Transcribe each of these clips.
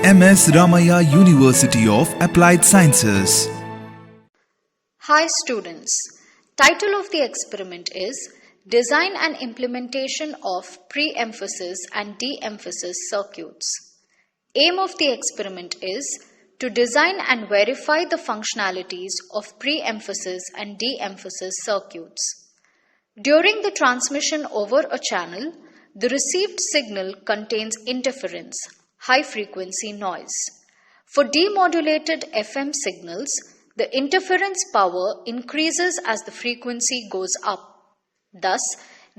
MS Ramaiah University of Applied Sciences. Hi students, title of the experiment is Design and Implementation of Pre-emphasis and De-emphasis Circuits. Aim of the experiment is to design and verify the functionalities of pre-emphasis and de-emphasis circuits. During the transmission over a channel, the received signal contains interference, high frequency noise. For demodulated FM signals, the interference power increases as the frequency goes up. Thus,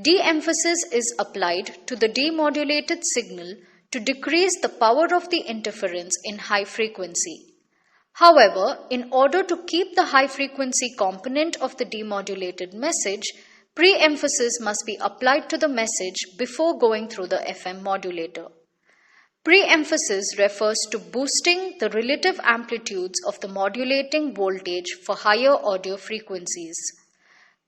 de-emphasis is applied to the demodulated signal to decrease the power of the interference in high frequency. However, in order to keep the high frequency component of the demodulated message, pre-emphasis must be applied to the message before going through the FM modulator. Pre-emphasis refers to boosting the relative amplitudes of the modulating voltage for higher audio frequencies.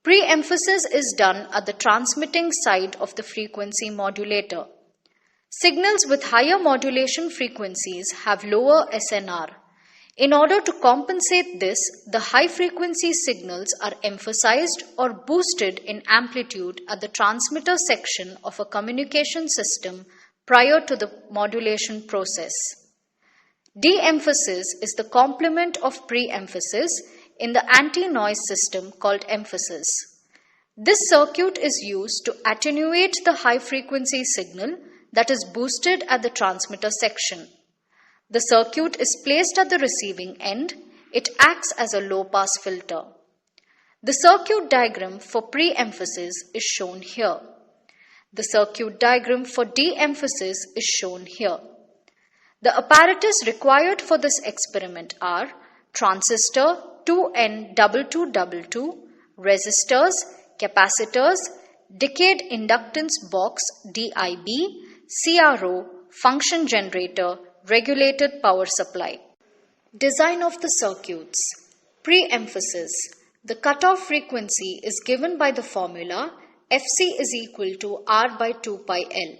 Pre-emphasis is done at the transmitting side of the frequency modulator. Signals with higher modulation frequencies have lower SNR. In order to compensate this, the high-frequency signals are emphasized or boosted in amplitude at the transmitter section of a communication system prior to the modulation process. De-emphasis is the complement of pre-emphasis in the anti-noise system called emphasis. This circuit is used to attenuate the high-frequency signal that is boosted at the transmitter section. The circuit is placed at the receiving end. It acts as a low-pass filter. The circuit diagram for pre-emphasis is shown here. The circuit diagram for de-emphasis is shown here. The apparatus required for this experiment are transistor 2N2222, resistors, capacitors, decade inductance box DIB, CRO, function generator, regulated power supply. Design of the circuits. Pre-emphasis. The cutoff frequency is given by the formula Fc is equal to R by 2 pi L.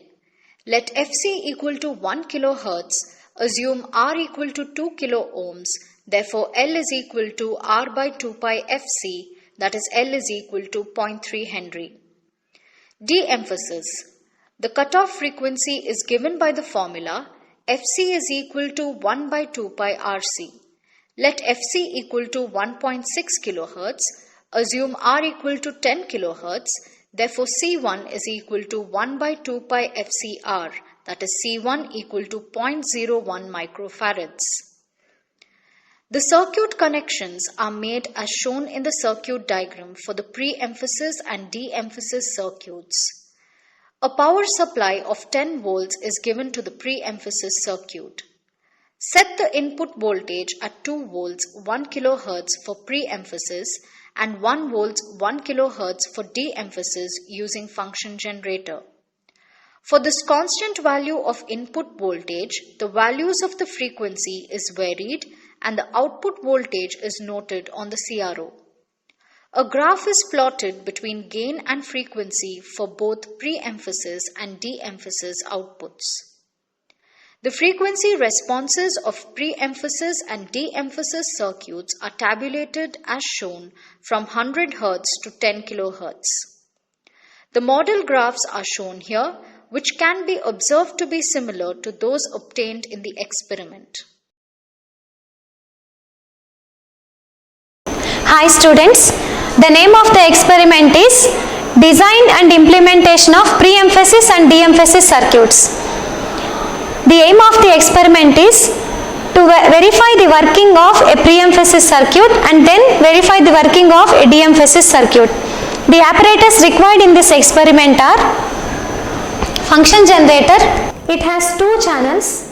Let Fc equal to 1 kHz. Assume R equal to 2 kilo ohms. Therefore, L is equal to R by 2 pi Fc. That is, L is equal to 0.3 Henry. De-emphasis. The cutoff frequency is given by the formula Fc is equal to 1 by 2 pi Rc. Let Fc equal to 1.6 kHz. Assume R equal to 10 kHz. Therefore, C1 is equal to 1 by 2 pi FCR. That is, C1 equal to 0.01 microfarads. The circuit connections are made as shown in the circuit diagram for the pre-emphasis and de-emphasis circuits. A power supply of 10 volts is given to the pre-emphasis circuit. Set the input voltage at 2 volts 1 kHz for pre-emphasis and 1 volts 1 kHz for de-emphasis using function generator. For this constant value of input voltage, the values of the frequency is varied and the output voltage is noted on the CRO. A graph is plotted between gain and frequency for both pre-emphasis and de-emphasis outputs. The frequency responses of pre-emphasis and de-emphasis circuits are tabulated as shown from 100 Hz to 10 kHz. The model graphs are shown here, which can be observed to be similar to those obtained in the experiment. Hi students, the name of the experiment is Design and Implementation of Pre-emphasis and De-emphasis Circuits. The aim of the experiment is to verify the working of a pre-emphasis circuit and then verify the working of a de-emphasis circuit. The apparatus required in this experiment are function generator. It has two channels.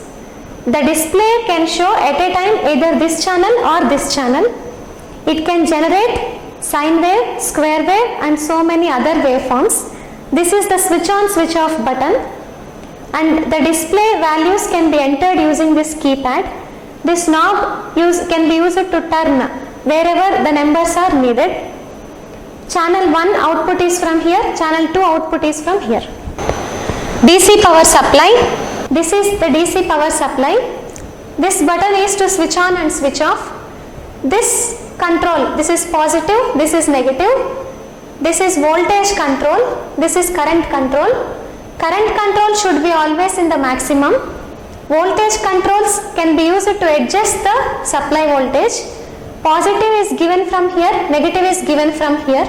The display can show at a time either this channel or this channel. It can generate sine wave, square wave and so many other waveforms. This is the switch on switch off button and the display values can be entered using this keypad. This knob can be used to turn wherever the numbers are needed. Channel 1 output is from here, channel 2 output is from here. DC power supply. This is the DC power supply. This button is to switch on and switch off. This control, this is positive, this is negative. This is voltage control, this is current control. Current control should be always in the maximum. Voltage controls can be used to adjust the supply voltage. Positive is given from here, negative is given from here.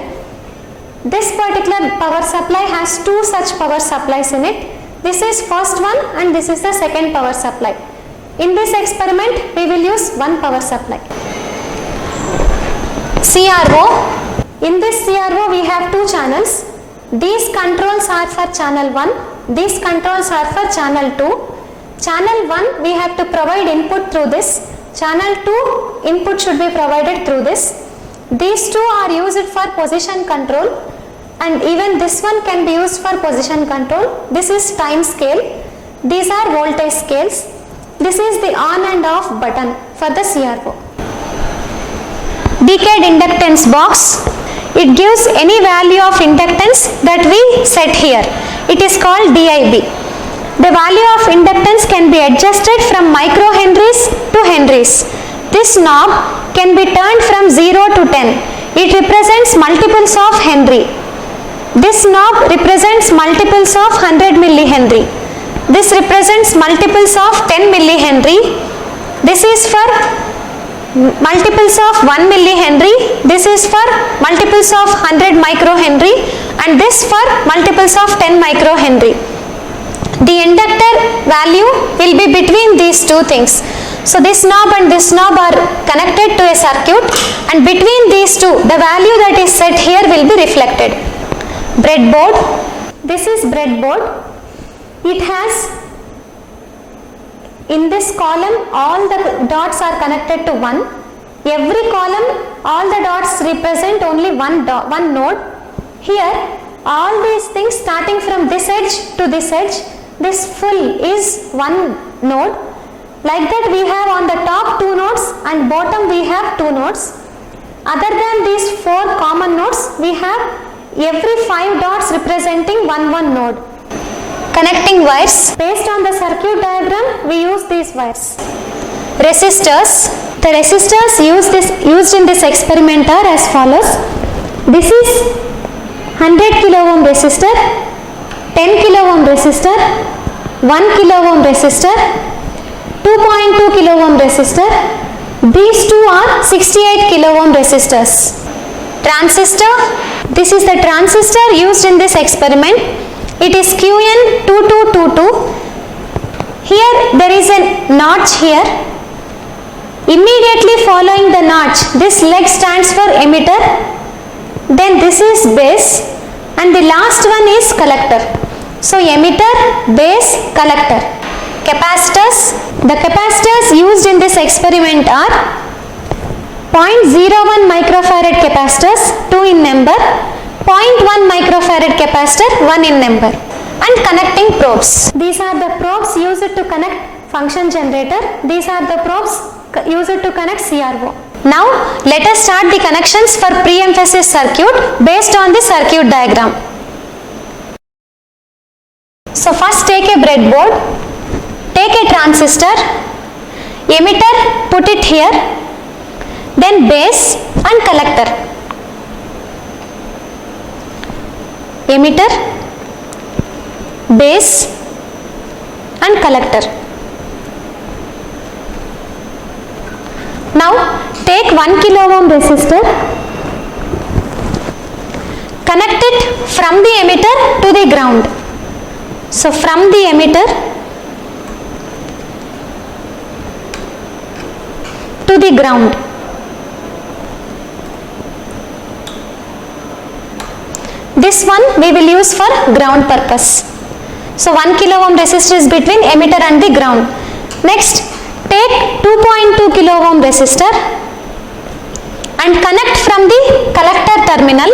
This particular power supply has two such power supplies in it. This is first one and this is the second power supply. In this experiment, we will use one power supply. CRO. In this CRO, we have two channels. These controls are for channel 1. These controls are for channel 2. Channel 1, we have to provide input through this. Channel 2, input should be provided through this. These two are used for position control, and even this one can be used for position control. This is time scale. These are voltage scales. This is the on and off button for the CRO. Decayed inductance box. It gives any value of inductance that we set here. It is called DIB. The value of inductance can be adjusted from microhenries to henries. This knob can be turned from 0 to 10. It represents multiples of Henry. This knob represents multiples of 100 millihenry. This represents multiples of 10 millihenry. This is for multiples of 1 millihenry. This is for multiples of 100 microhenry, and this for multiples of 10 microhenry. The inductor value will be between these two things. So this knob and this knob are connected to a circuit, and between these two the value that is set here will be reflected. Breadboard. This is breadboard. It has, in this column, all the dots are connected to 1. Every column, all the dots represent only one node. Here, all these things starting from this edge to this edge, this full is one node. Like that, we have on the top 2 nodes and bottom we have 2 nodes. Other than these 4 common nodes, we have every 5 dots representing one node. Connecting wires. Based on the circuit diagram, we use these wires. Resistors. The resistors used in this experiment are as follows. This is 100 kilo ohm resistor, 10 kilo ohm resistor, 1 kilo ohm resistor, 2.2 kilo ohm resistor. These two are 68 kilo ohm resistors. Transistor. This is the transistor used in this experiment. It is QN2222. Here there is a notch here. Immediately following the notch, this leg stands for emitter. Then this is base, and the last one is collector. So emitter, base, collector. Capacitors. The capacitors used in this experiment are 0.01 microfarad capacitors, 2 in number, 0.1 microfarad capacitor, 1 in number, and connecting probes. These are the probes used to connect function generator. These are the probes used to connect CRO. Now let us start the connections for pre-emphasis circuit based on the circuit diagram. So first take a breadboard, take a transistor, emitter, put it here, then base and collector. Emitter, base and collector. Now take 1 kilo ohm resistor, connect it from the emitter to the ground. So from the emitter to the ground. This one we will use for ground purpose. So 1 kilo ohm resistor is between emitter and the ground. Next, take 2.2 kilo ohm resistor and connect from the collector terminal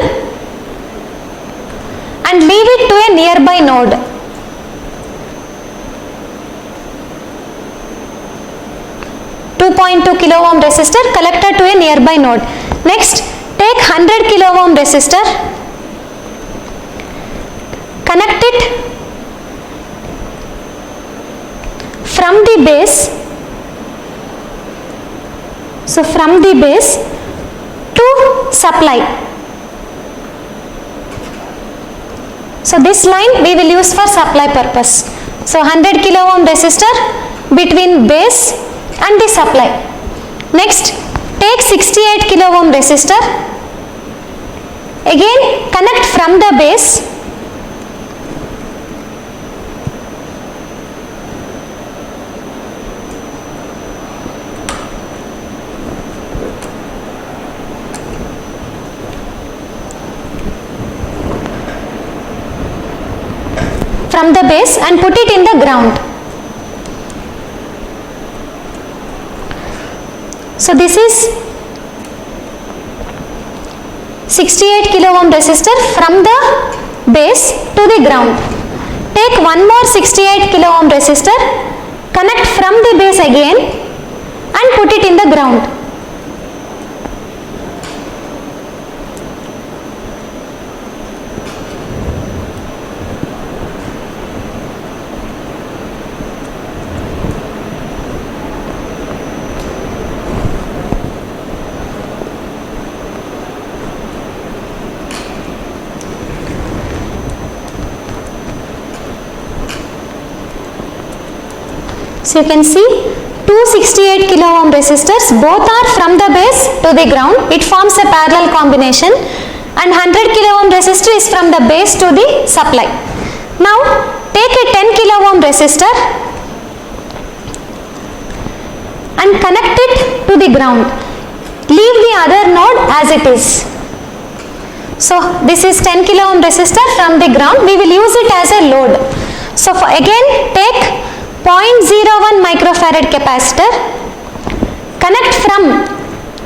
and leave it to a nearby node. .2 kilo ohm resistor, collector to a nearby node. Next, take 100 kilo ohm resistor, connect it from the base So from the base to supply. So this line we will use for supply purpose. So 100 kilo ohm resistor between base and the supply. Next, take 68 kilo ohm resistor. Again connect from the base and put it in the ground. So this is 68 kilo ohm resistor from the base to the ground. Take one more 68 kilo ohm resistor, connect from the base again and put it in the ground. So you can see 268 kilo ohm resistors, both are from the base to the ground. It forms a parallel combination, and 100 kilo ohm resistor is from the base to the supply. Now take a 10 kilo ohm resistor and connect it to the ground. Leave the other node as it is. So this is 10 kilo ohm resistor from the ground. We will use it as a load. So again take 0.01 microfarad capacitor, connect from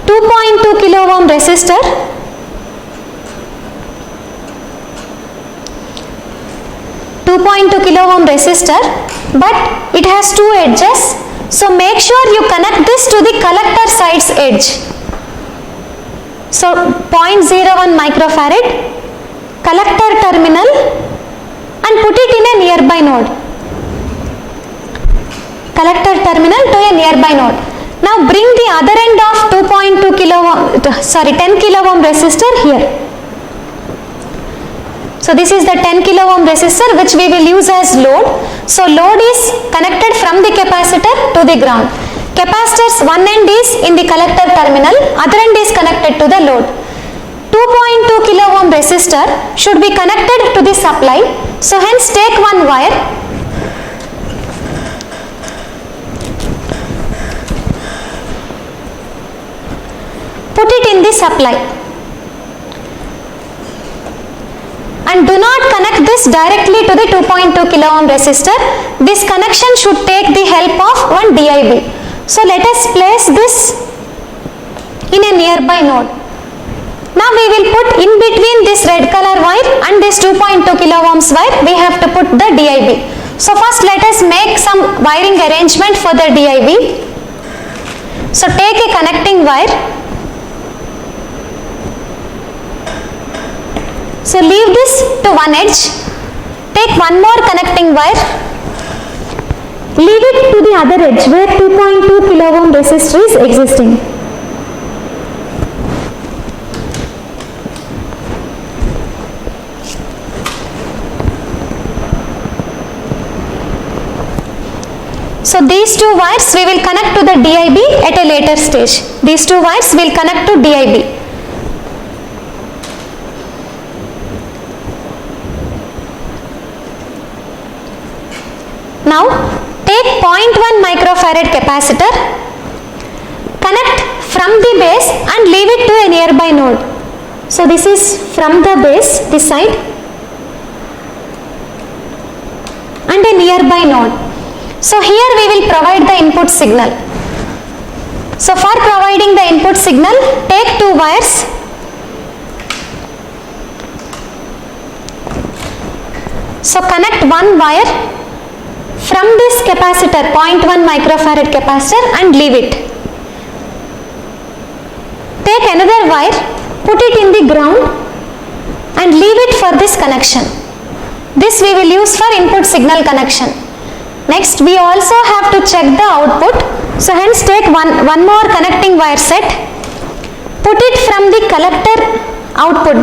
2.2 kilo ohm resistor but it has two edges, so make sure you connect this to the collector side's edge. So 0.01 microfarad collector terminal and put it in a nearby node. Collector terminal to a nearby node. Now bring the other end of 10 kilo ohm resistor here. So this is the 10 kilo ohm resistor which we will use as load. So load is connected from the capacitor to the ground. Capacitor's one end is in the collector terminal, other end is connected to the load. 2.2 kilo ohm resistor should be connected to the supply. So hence take one wire, put it in the supply, and do not connect this directly to the 2.2 kilo ohm resistor. This connection should take the help of one DIB. So let us place this in a nearby node. Now we will put in between this red color wire and this 2.2 kilo ohms wire, we have to put the DIB. So first let us make some wiring arrangement for the DIB. So take a connecting wire. So leave this to one edge, take one more connecting wire, leave it to the other edge where 2.2 kilo ohm resistor is existing. So these two wires we will connect to the DIB at a later stage. These two wires will connect to DIB. Now take 0.1 microfarad capacitor, connect from the base and leave it to a nearby node. So this is from the base, this side, and a nearby node. So here we will provide the input signal. So for providing the input signal, take two wires, so connect one wire from this capacitor, 0.1 microfarad capacitor, and leave it. Take another wire, put it in the ground and leave it for this connection. This we will use for input signal connection. Next we also have to check the output. So hence take one more connecting wire set, put it from the collector output.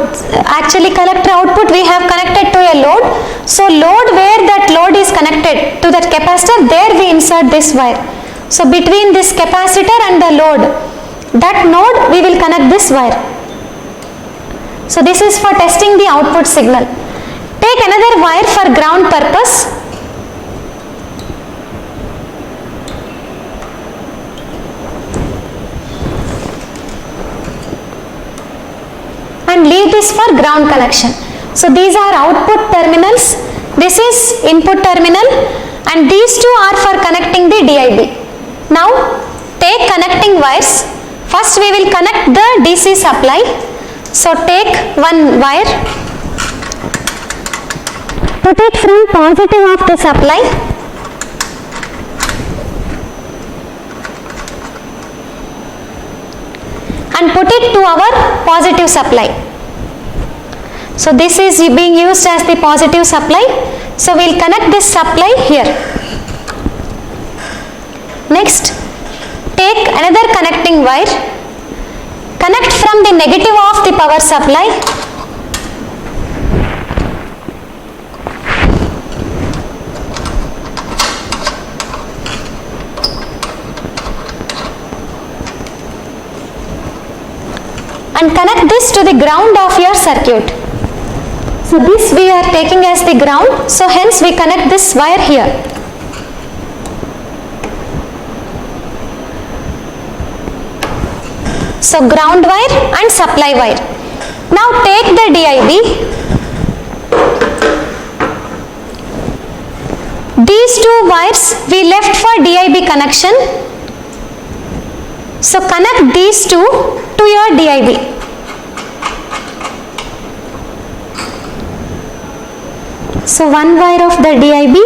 Actually collector output we have connected to a load. So load, where that load is connected to that capacitor, there we insert this wire. So between this capacitor and the load, that node we will connect this wire. So this is for testing the output signal. Take another wire for ground purpose. And leave this for ground connection. So these are output terminals, this is input terminal, and these two are for connecting the DIB. Now take connecting wires. First we will connect the DC supply. So take one wire, put it from positive of the supply and put it to our positive supply. So this is being used as the positive supply. So we will connect this supply here. Next, take another connecting wire, connect from the negative of the power supply and connect this to the ground of your circuit. So this we are taking as the ground, so hence we connect this wire here. So ground wire and supply wire. Now take the DIB. These two wires we left for DIB connection. So connect these two to your DIB. So one wire of the DIB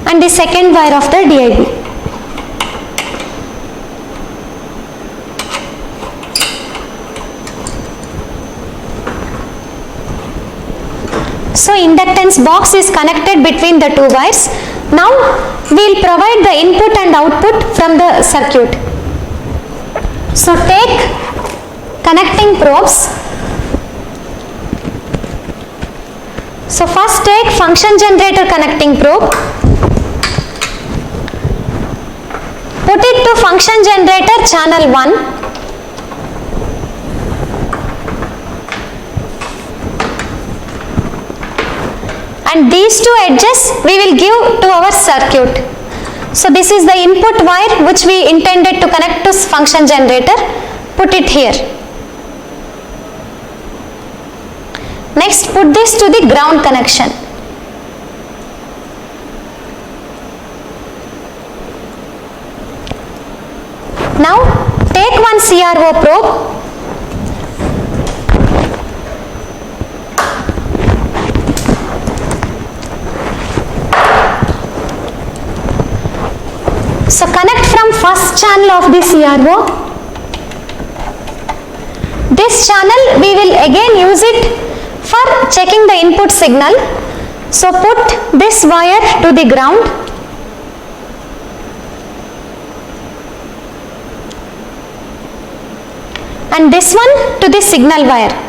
and the second wire of the DIB. So inductance box is connected between the two wires. Now we will provide the input and output from the circuit. So take connecting probes. So first take function generator connecting probe. Put it to function generator channel 1. And these two edges we will give to our circuit. So this is the input wire which we intended to connect to function generator. Put it here. Next put this to the ground connection. Now take one CRO probe. So connect from first channel of the CRO. This channel we will again use it for checking the input signal. So put this wire to the ground. And this one to the signal wire.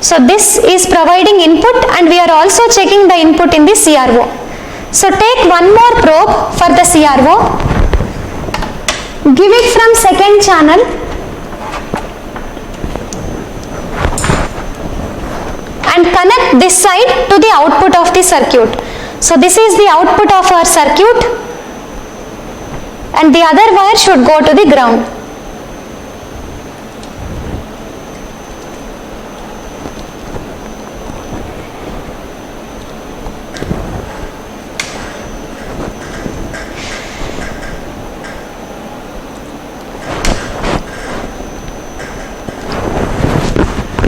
So this is providing input and we are also checking the input in the CRO. So take one more probe for the CRO. Give it from second channel. And connect this side to the output of the circuit. So this is the output of our circuit and the other wire should go to the ground.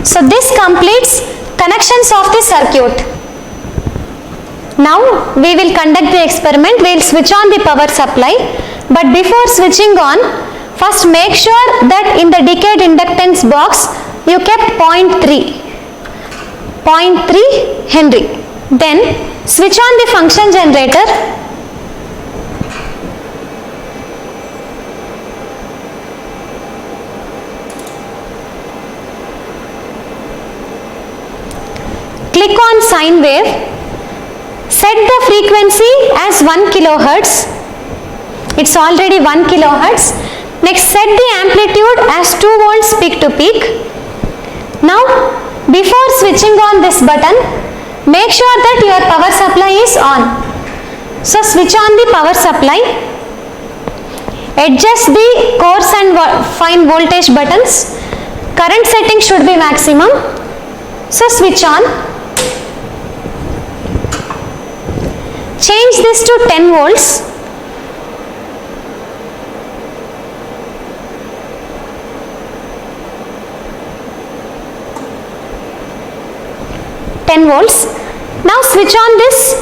So this completes connections of the circuit. Now we will conduct the experiment. We will switch on the power supply. But before switching on, first make sure that in the decayed inductance box you kept 0.3 Henry. Then switch on the function generator. Click on sine wave. Set the frequency as 1 kilohertz. It's already 1 kilohertz. Next, set the amplitude as 2 volts peak to peak. Now, before switching on this button, make sure that your power supply is on. So, switch on the power supply. Adjust the coarse and fine voltage buttons. Current setting should be maximum. So, switch on. Change this to 10 volts. Now switch on this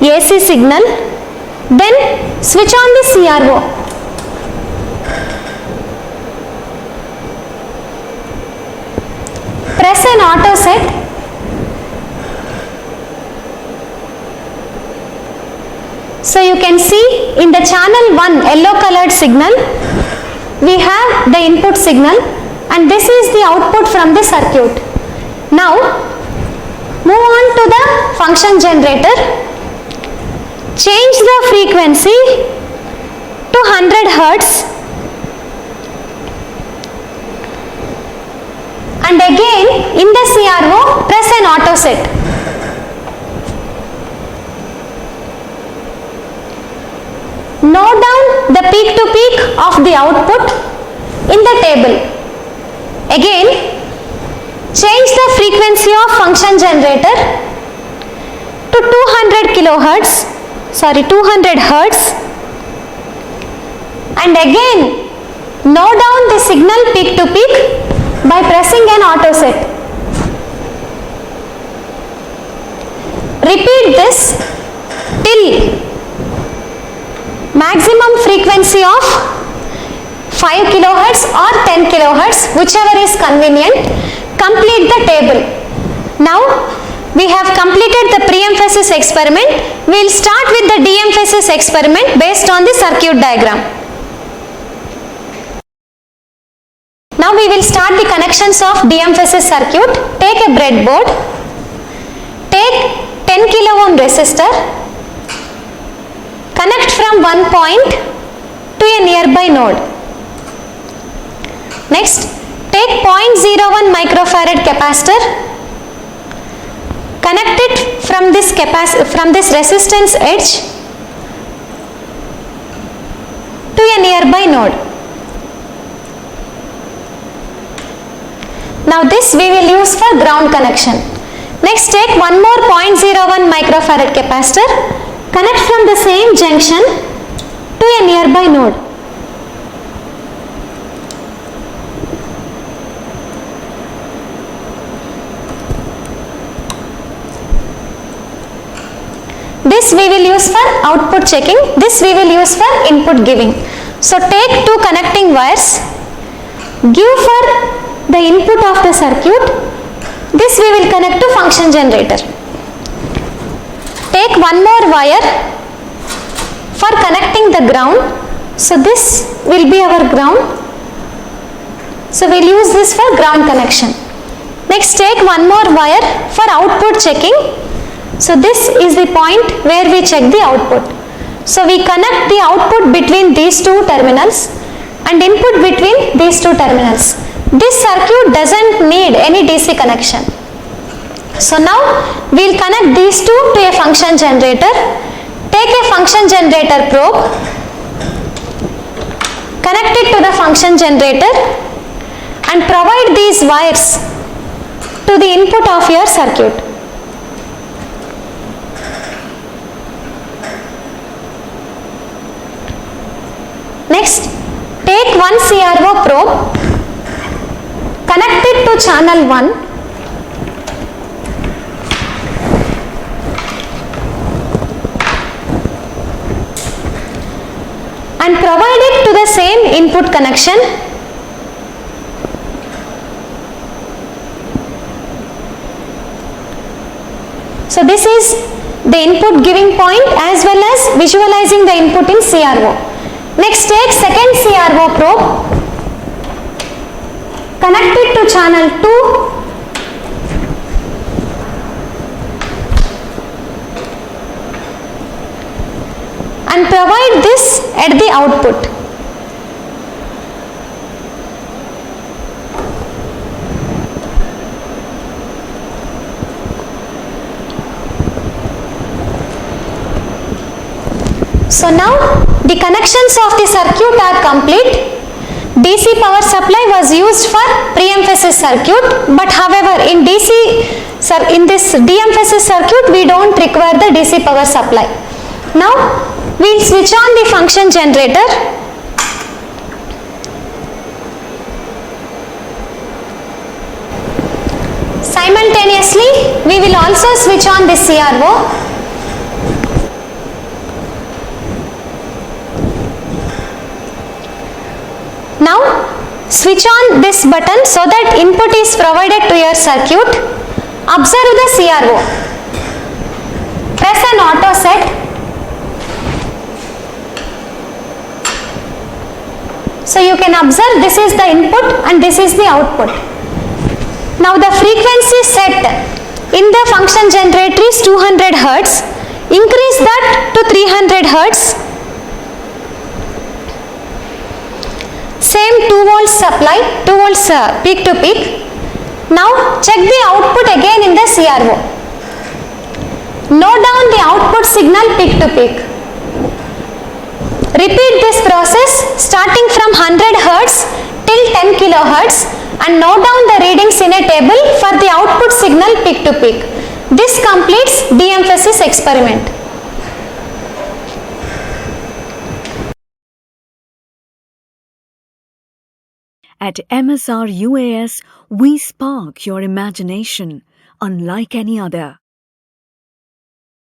AC signal, then switch on the CRO. Press an auto set. So you can see in the channel 1 yellow colored signal, we have the input signal and this is the output from the circuit. Now move on to the function generator. Change the frequency to 100 Hz and again in the CRO press an auto set. Note down the peak to peak of the output in the table. Again, change the frequency of function generator to 200 Hz and again note down the signal peak to peak by pressing an auto set. Repeat this till maximum frequency of 5 kHz or 10 kHz, whichever is convenient. Complete the table. Now we have completed the pre-emphasis experiment. We will start with the de-emphasis experiment based on the circuit diagram. Now we will start the connections of de-emphasis circuit. Take a breadboard. Take 10 kilo ohm resistor. Connect from one point to a nearby node. Next, take 0.01 microfarad capacitor. Connect it from this resistance edge to a nearby node. Now this we will use for ground connection. Next, take one more 0.01 microfarad capacitor. Connect from the same junction to a nearby node. This we will use for output checking. This we will use for input giving. So take two connecting wires. Give for the input of the circuit. This we will connect to function generator. Take one more wire for connecting the ground. So this will be our ground. So we will use this for ground connection. Next, take one more wire for output checking. So this is the point where we check the output. So we connect the output between these two terminals and input between these two terminals. This circuit doesn't need any DC connection. So now we will connect these two to a function generator. Take a function generator probe, connect it to the function generator and provide these wires to the input of your circuit. Next, take one CRO probe, connect it to channel 1. and provide it to the same input connection. So this is the input giving point as well as visualizing the input in CRO. Next, take second CRO probe, connect it to channel 2, and provide this at the output. So now the connections of the circuit are complete. DC power supply was used for pre-emphasis circuit, but however in this de-emphasis circuit we don't require the DC power supply. Now we'll switch on the function generator. Simultaneously we will also switch on the CRO. Now switch on this button so that input is provided to your circuit. Observe the CRO. Press an auto set. So you can observe this is the input and this is the output. Now the frequency set in the function generator is 200 Hz. Increase that to 300 Hz. Same 2 volts supply, 2 volts peak to peak. Now check the output again in the CRO. Note down the output signal peak to peak. Repeat this process starting from 100 Hz till 10 kHz and note down the readings in a table for the output signal peak to peak. This completes de-emphasis experiment. At MSR UAS, we spark your imagination unlike any other.